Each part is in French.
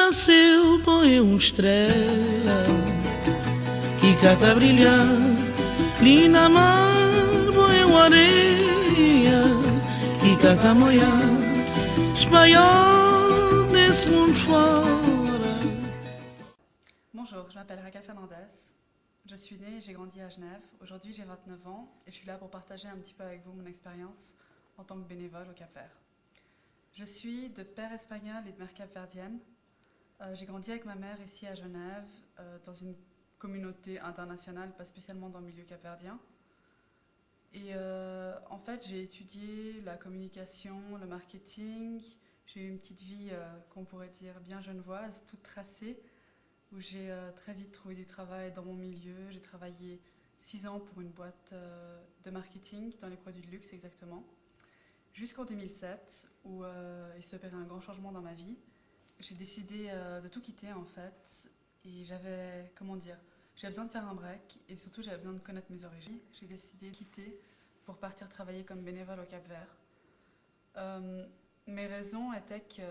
nasceu, põe estrela que cata brilhar, linda mar, põe areia que cata moiar, espanhol desse mundo fora. Bonjour, je m'appelle Raquel Fernandez. Je suis née et j'ai grandi à Genève. Aujourd'hui, j'ai 29 ans et je suis là pour partager un petit peu avec vous mon expérience en tant que bénévole au Cap-Vert. Je suis de père espagnol et de mère capverdienne. J'ai grandi avec ma mère ici à Genève, dans une communauté internationale, pas spécialement dans le milieu capverdien. Et en fait, j'ai étudié la communication, le marketing. J'ai eu une petite vie qu'on pourrait dire bien genevoise, toute tracée, où j'ai très vite trouvé du travail dans mon milieu. J'ai travaillé 6 ans pour une boîte de marketing dans les produits de luxe exactement, jusqu'en 2007 où il s'est opéré un grand changement dans ma vie. J'ai décidé de tout quitter en fait et j'avais besoin de faire un break et surtout j'avais besoin de connaître mes origines. J'ai décidé de quitter pour partir travailler comme bénévole au Cap-Vert. Mes raisons étaient que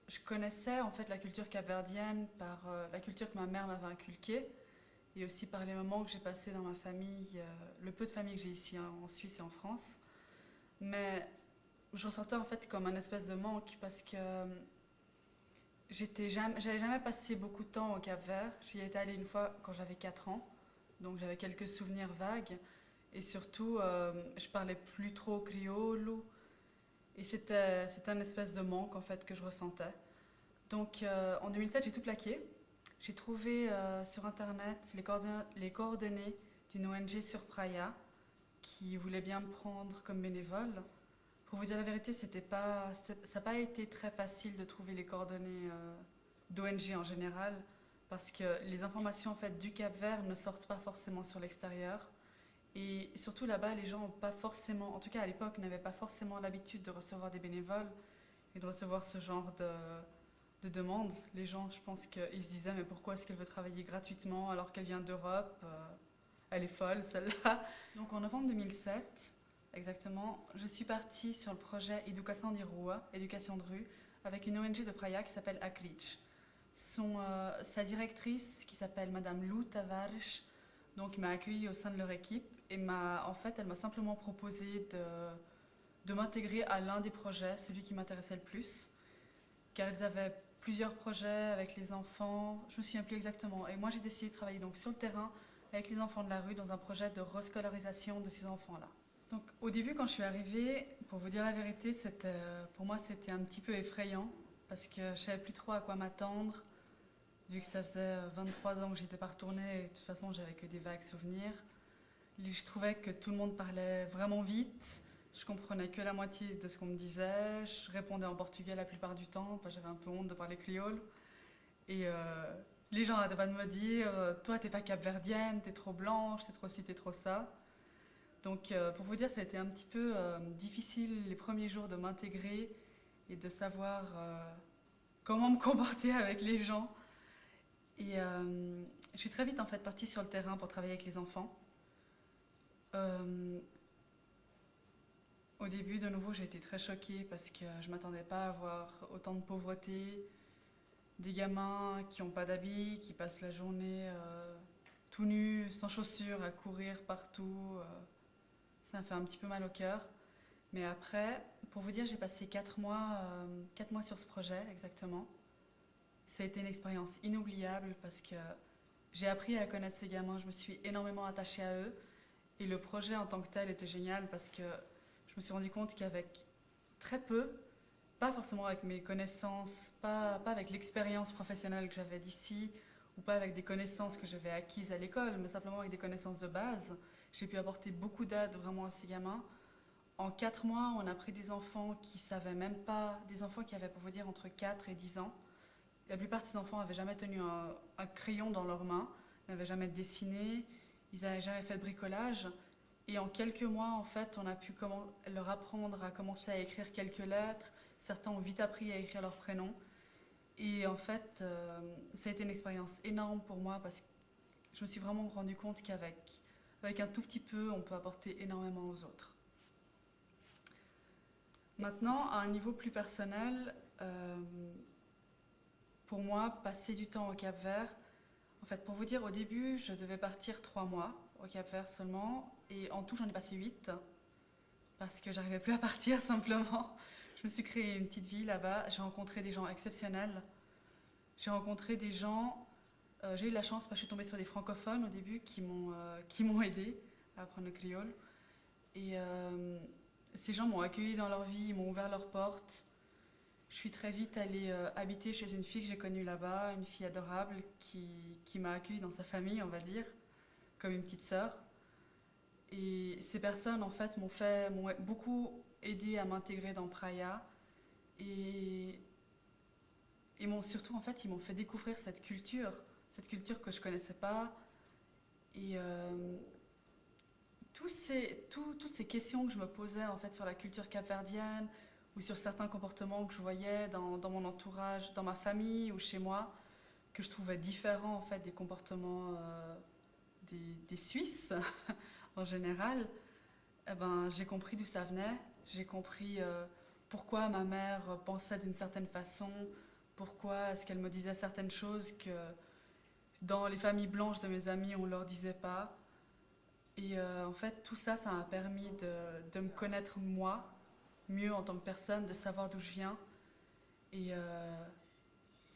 je connaissais en fait la culture capverdienne par la culture que ma mère m'avait inculquée et aussi par les moments que j'ai passés dans ma famille, le peu de famille que j'ai ici en Suisse et en France. Mais je ressentais en fait comme un espèce de manque parce que j'avais jamais passé beaucoup de temps au Cap-Vert. J'y étais allée une fois quand j'avais 4 ans, donc j'avais quelques souvenirs vagues. Et surtout, je parlais plus trop créole. Et c'était un espèce de manque en fait que je ressentais. Donc en 2007, j'ai tout plaqué. J'ai trouvé sur internet les coordonnées d'une ONG sur Praia qui voulait bien me prendre comme bénévole. Pour vous dire la vérité, ça n'a pas été très facile de trouver les coordonnées d'ONG en général, parce que les informations en fait, du Cap-Vert ne sortent pas forcément sur l'extérieur. Et surtout là-bas, les gens n'ont pas forcément, en tout cas à l'époque, n'avaient pas forcément l'habitude de recevoir des bénévoles et de recevoir ce genre de demandes. Les gens, je pense qu'ils se disaient, mais pourquoi est-ce qu'elle veut travailler gratuitement alors qu'elle vient d'Europe Elle est folle, celle-là. Donc en novembre 2007, exactement, je suis partie sur le projet Educação de Rua, éducation de rue, avec une ONG de Praia qui s'appelle Aclich. Sa directrice, qui s'appelle Madame Lou Tavares, donc m'a accueillie au sein de leur équipe et elle m'a simplement proposé de m'intégrer à l'un des projets, celui qui m'intéressait le plus, car ils avaient plusieurs projets avec les enfants, je me souviens plus exactement. Et moi j'ai décidé de travailler donc sur le terrain avec les enfants de la rue dans un projet de rescolarisation de ces enfants-là. Donc au début quand je suis arrivée, pour vous dire la vérité, pour moi c'était un petit peu effrayant parce que je ne savais plus trop à quoi m'attendre, vu que ça faisait 23 ans que j'étais pas retournée et de toute façon j'avais que des vagues souvenirs. Je trouvais que tout le monde parlait vraiment vite, je comprenais que la moitié de ce qu'on me disait, je répondais en portugais la plupart du temps, j'avais un peu honte de parler créole. Et les gens arrêtaient pas de me dire toi t'es pas capverdienne, t'es trop blanche, t'es trop ci, t'es trop ça. Donc pour vous dire, ça a été un petit peu difficile les premiers jours de m'intégrer et de savoir comment me comporter avec les gens. Et je suis très vite en fait partie sur le terrain pour travailler avec les enfants. Au début, de nouveau, j'ai été très choquée parce que je ne m'attendais pas à voir autant de pauvreté, des gamins qui n'ont pas d'habits, qui passent la journée tout nus, sans chaussures, à courir partout. Ça me fait un petit peu mal au cœur. Mais après, pour vous dire, j'ai passé 4 mois, 4 mois sur ce projet exactement. Ça a été une expérience inoubliable parce que j'ai appris à connaître ces gamins, je me suis énormément attachée à eux. Et le projet en tant que tel était génial parce que je me suis rendu compte qu'avec très peu, pas forcément avec mes connaissances, pas avec l'expérience professionnelle que j'avais d'ici, ou pas avec des connaissances que j'avais acquises à l'école, mais simplement avec des connaissances de base, j'ai pu apporter beaucoup d'aide vraiment à ces gamins. En 4 mois, on a pris des enfants qui savaient même pas, des enfants qui avaient pour vous dire entre 4 et 10 ans. La plupart de ces enfants n'avaient jamais tenu un crayon dans leurs mains, n'avaient jamais dessiné, ils n'avaient jamais fait de bricolage. Et en quelques mois, en fait, on a pu leur apprendre à commencer à écrire quelques lettres. Certains ont vite appris à écrire leur prénom. Et en fait, ça a été une expérience énorme pour moi parce que je me suis vraiment rendu compte avec un tout petit peu, on peut apporter énormément aux autres. Maintenant, à un niveau plus personnel, pour moi, passer du temps au Cap-Vert, en fait, pour vous dire, au début, je devais partir 3 mois au Cap-Vert seulement, et en tout, j'en ai passé 8, parce que j'arrivais plus à partir simplement. Je me suis créé une petite vie là-bas, j'ai rencontré des gens exceptionnels, j'ai rencontré des gens, j'ai eu de la chance parce que je suis tombée sur des francophones au début qui m'ont aidé à apprendre le créole. Et ces gens m'ont accueilli dans leur vie, ils m'ont ouvert leurs portes. Je suis très vite allée habiter chez une fille que j'ai connue là-bas, une fille adorable qui m'a accueillie dans sa famille, on va dire, comme une petite sœur. Et ces personnes, en fait, m'ont beaucoup aidé à m'intégrer dans Praia et, et m'ont surtout, en fait, ils m'ont fait découvrir cette culture que je connaissais pas. Et toutes ces questions que je me posais, en fait, sur la culture capverdienne ou sur certains comportements que je voyais dans mon entourage, dans ma famille ou chez moi, que je trouvais différents, en fait, des comportements des Suisses en général, eh ben, j'ai compris d'où ça venait. J'ai compris pourquoi ma mère pensait d'une certaine façon, pourquoi est-ce qu'elle me disait certaines choses que dans les familles blanches de mes amis, on ne leur disait pas. Et en fait, tout ça, ça m'a permis de me connaître moi, mieux en tant que personne, de savoir d'où je viens et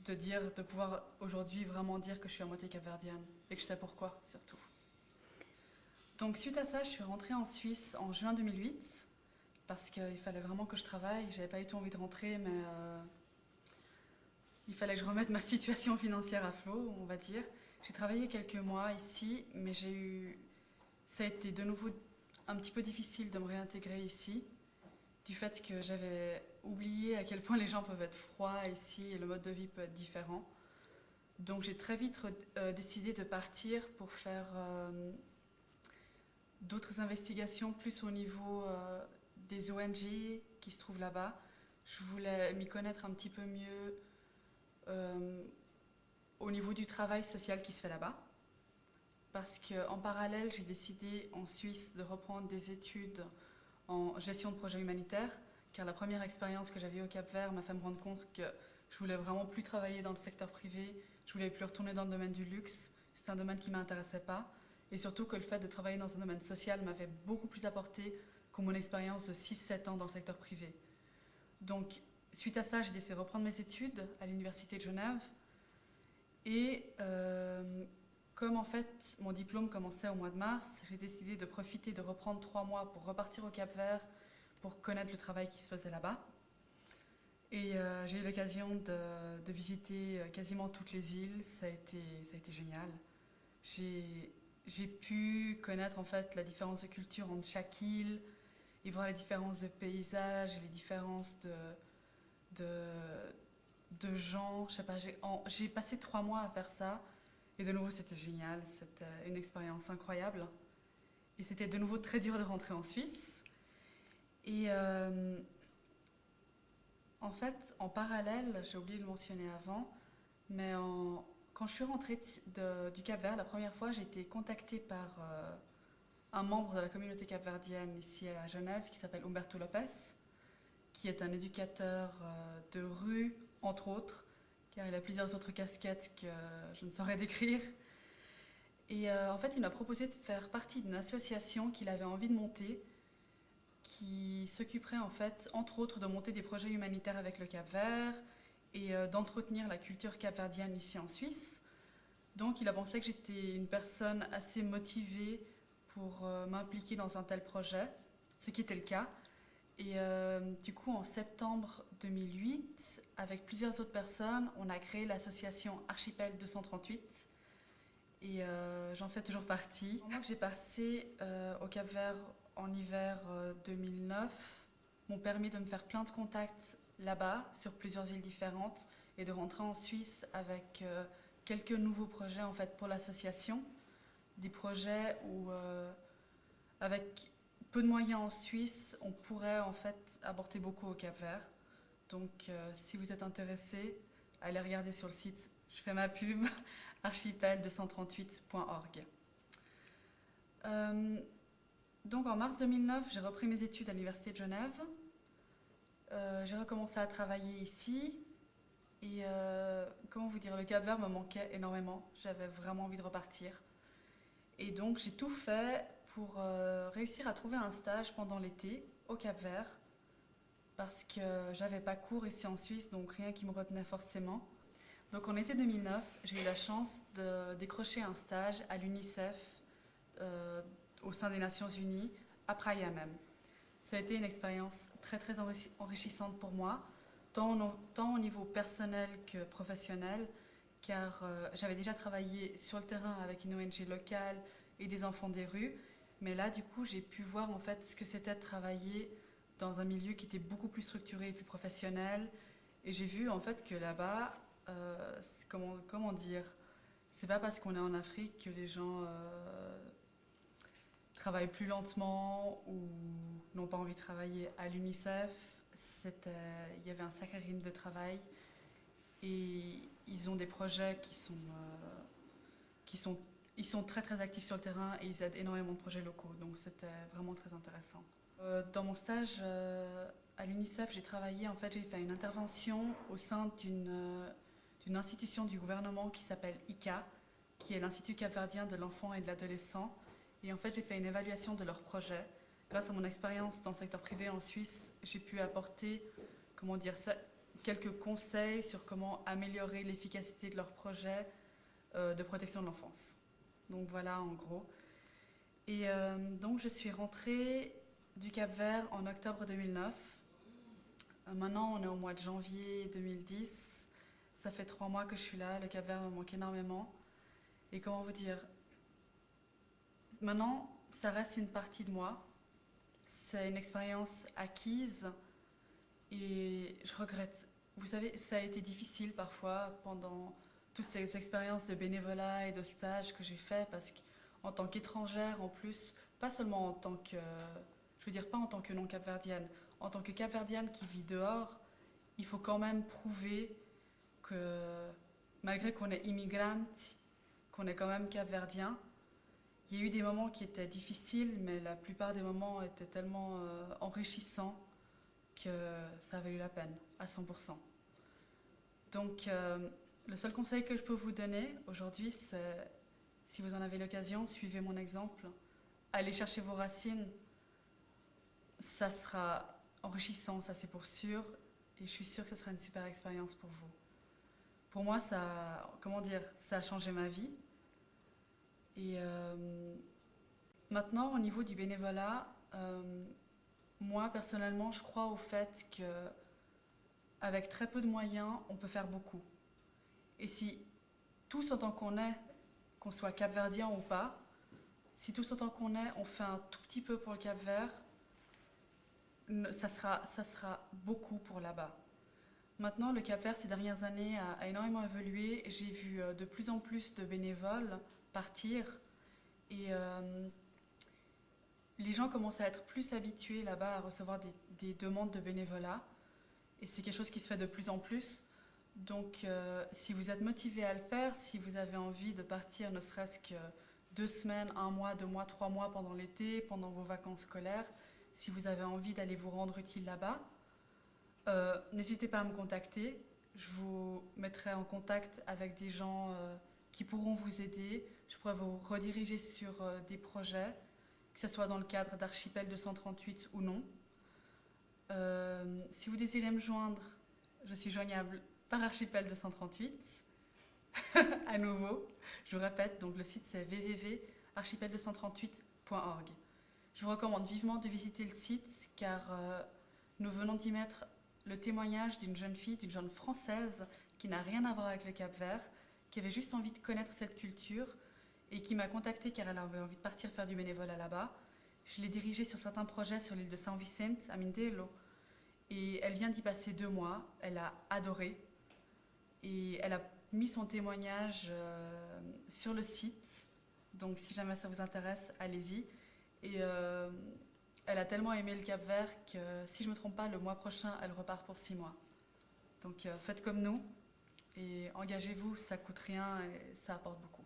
de pouvoir aujourd'hui vraiment dire que je suis à moitié capverdienne et que je sais pourquoi, surtout. Donc suite à ça, je suis rentrée en Suisse en juin 2008 parce qu'il fallait vraiment que je travaille. J'avais pas du tout envie de rentrer, mais il fallait que je remette ma situation financière à flot, on va dire. J'ai travaillé quelques mois ici, mais ça a été de nouveau un petit peu difficile de me réintégrer ici, du fait que j'avais oublié à quel point les gens peuvent être froids ici et le mode de vie peut être différent. Donc j'ai très vite décidé de partir pour faire d'autres investigations plus au niveau des ONG qui se trouvent là-bas. Je voulais m'y connaître un petit peu mieux euh, au niveau du travail social qui se fait là-bas. Parce qu'en parallèle, j'ai décidé en Suisse de reprendre des études en gestion de projets humanitaires, car la première expérience que j'avais au Cap-Vert m'a fait me rendre compte que je voulais vraiment plus travailler dans le secteur privé, je voulais plus retourner dans le domaine du luxe, c'est un domaine qui ne m'intéressait pas, et surtout que le fait de travailler dans un domaine social m'avait beaucoup plus apporté que mon expérience de 6-7 ans dans le secteur privé. Donc, suite à ça, j'ai décidé de reprendre mes études à l'Université de Genève, et comme en fait mon diplôme commençait au mois de mars, j'ai décidé de profiter de reprendre 3 mois pour repartir au Cap-Vert, pour connaître le travail qui se faisait là-bas. Et j'ai eu l'occasion de visiter quasiment toutes les îles, ça a été génial. J'ai pu connaître en fait la différence de culture entre chaque île et voir les différences de paysages et les différences de, de gens. Je sais pas, j'ai passé 3 mois à faire ça et de nouveau c'était génial, c'était une expérience incroyable. Et c'était de nouveau très dur de rentrer en Suisse. Et en fait, en parallèle, j'ai oublié de le mentionner avant, mais quand je suis rentrée du Cap-Vert, la première fois, j'ai été contactée par un membre de la communauté capverdienne ici à Genève qui s'appelle Humberto Lopez, qui est un éducateur de rue, entre autres, car il a plusieurs autres casquettes que je ne saurais décrire. Et en fait, il m'a proposé de faire partie d'une association qu'il avait envie de monter, qui s'occuperait en fait, entre autres, de monter des projets humanitaires avec le Cap-Vert et d'entretenir la culture capverdienne ici en Suisse. Donc il a pensé que j'étais une personne assez motivée pour m'impliquer dans un tel projet, ce qui était le cas. Et du coup, en septembre 2008, avec plusieurs autres personnes, on a créé l'association Archipel 238. Et j'en fais toujours partie. Moi que j'ai passé au Cap-Vert en hiver 2009 m'ont permis de me faire plein de contacts là-bas, sur plusieurs îles différentes, et de rentrer en Suisse avec quelques nouveaux projets en fait pour l'association. Des projets où, avec peu de moyens en Suisse, on pourrait en fait apporter beaucoup au Cap-Vert. Donc si vous êtes intéressé, allez regarder sur le site, je fais ma pub, archipel238.org. Donc en mars 2009, j'ai repris mes études à l'Université de Genève. J'ai recommencé à travailler ici. Et comment vous dire, le Cap-Vert me manquait énormément. J'avais vraiment envie de repartir. Et donc j'ai tout fait pour réussir à trouver un stage pendant l'été au Cap-Vert parce que j'avais pas cours ici en Suisse, donc rien qui me retenait forcément. Donc en été 2009, j'ai eu la chance de décrocher un stage à l'UNICEF euh, au sein des Nations Unies à Praia même. Ça a été une expérience très très enrichissante pour moi, tant au niveau personnel que professionnel, car j'avais déjà travaillé sur le terrain avec une ONG locale et des enfants des rues, mais là du coup j'ai pu voir en fait ce que c'était de travailler dans un milieu qui était beaucoup plus structuré et plus professionnel, et j'ai vu en fait que là-bas, comment dire, c'est pas parce qu'on est en Afrique que les gens travaillent plus lentement ou n'ont pas envie de travailler. À l'UNICEF, il y avait un sacré rythme de travail et ils ont des projets ils sont très très actifs sur le terrain et ils aident énormément de projets locaux, donc c'était vraiment très intéressant. Dans mon stage à l'UNICEF, j'ai travaillé, en fait j'ai fait une intervention au sein d'une institution du gouvernement qui s'appelle ICA, qui est l'Institut capverdien de l'enfant et de l'adolescent. Et en fait, j'ai fait une évaluation de leurs projets. Grâce à mon expérience dans le secteur privé en Suisse, j'ai pu apporter, comment dire ça, quelques conseils sur comment améliorer l'efficacité de leurs projets de protection de l'enfance. Donc voilà, en gros. Et donc, je suis rentrée du Cap-Vert en octobre 2009. Maintenant, on est au mois de janvier 2010. Ça fait 3 mois que je suis là. Le Cap-Vert me manque énormément. Et comment vous dire, maintenant, ça reste une partie de moi. C'est une expérience acquise et je regrette. Vous savez, ça a été difficile parfois pendant toutes ces expériences de bénévolat et de stage que j'ai fait parce qu'en tant qu'étrangère, en plus, pas seulement en tant que, je veux dire pas en tant que non capverdienne, en tant que capverdienne qui vit dehors, il faut quand même prouver que malgré qu'on est immigrante, qu'on est quand même capverdien. Il y a eu des moments qui étaient difficiles, mais la plupart des moments étaient tellement enrichissants que ça a valu la peine, à 100%. Donc, le seul conseil que je peux vous donner aujourd'hui, c'est, si vous en avez l'occasion, suivez mon exemple. Allez chercher vos racines, ça sera enrichissant, ça c'est pour sûr, et je suis sûre que ce sera une super expérience pour vous. Pour moi, ça, comment dire, ça a changé ma vie. Et maintenant, au niveau du bénévolat, moi personnellement, je crois au fait que avec très peu de moyens, on peut faire beaucoup. Et si tous autant qu'on est, qu'on soit capverdien ou pas, si tous autant qu'on est, on fait un tout petit peu pour le Cap-Vert, ça sera beaucoup pour là-bas. Maintenant, le Cap-Vert, ces dernières années, a énormément évolué. J'ai vu de plus en plus de bénévoles partir et les gens commencent à être plus habitués là-bas à recevoir des demandes de bénévolat et c'est quelque chose qui se fait de plus en plus. Donc si vous êtes motivé à le faire, si vous avez envie de partir ne serait-ce que 2 semaines, 1 mois, 2 mois, 3 mois pendant l'été, pendant vos vacances scolaires, si vous avez envie d'aller vous rendre utile là-bas, n'hésitez pas à me contacter. Je vous mettrai en contact avec des gens qui pourront vous aider. Je pourrais vous rediriger sur des projets, que ce soit dans le cadre d'Archipel 238 ou non. Si vous désirez me joindre, je suis joignable par Archipel 238. À nouveau, je vous répète, donc le site c'est www.archipel238.org. Je vous recommande vivement de visiter le site car nous venons d'y mettre le témoignage d'une jeune fille, d'une jeune Française qui n'a rien à voir avec le Cap-Vert, qui avait juste envie de connaître cette culture et qui m'a contactée car elle avait envie de partir faire du bénévolat là-bas. Je l'ai dirigée sur certains projets sur l'île de Saint Vicente, à Mindelo, et elle vient d'y passer 2 mois. Elle a adoré et elle a mis son témoignage sur le site. Donc si jamais ça vous intéresse, allez-y. Et elle a tellement aimé le Cap-Vert que, si je ne me trompe pas, le mois prochain, elle repart pour 6 mois. Donc faites comme nous et engagez-vous, ça coûte rien et ça apporte beaucoup.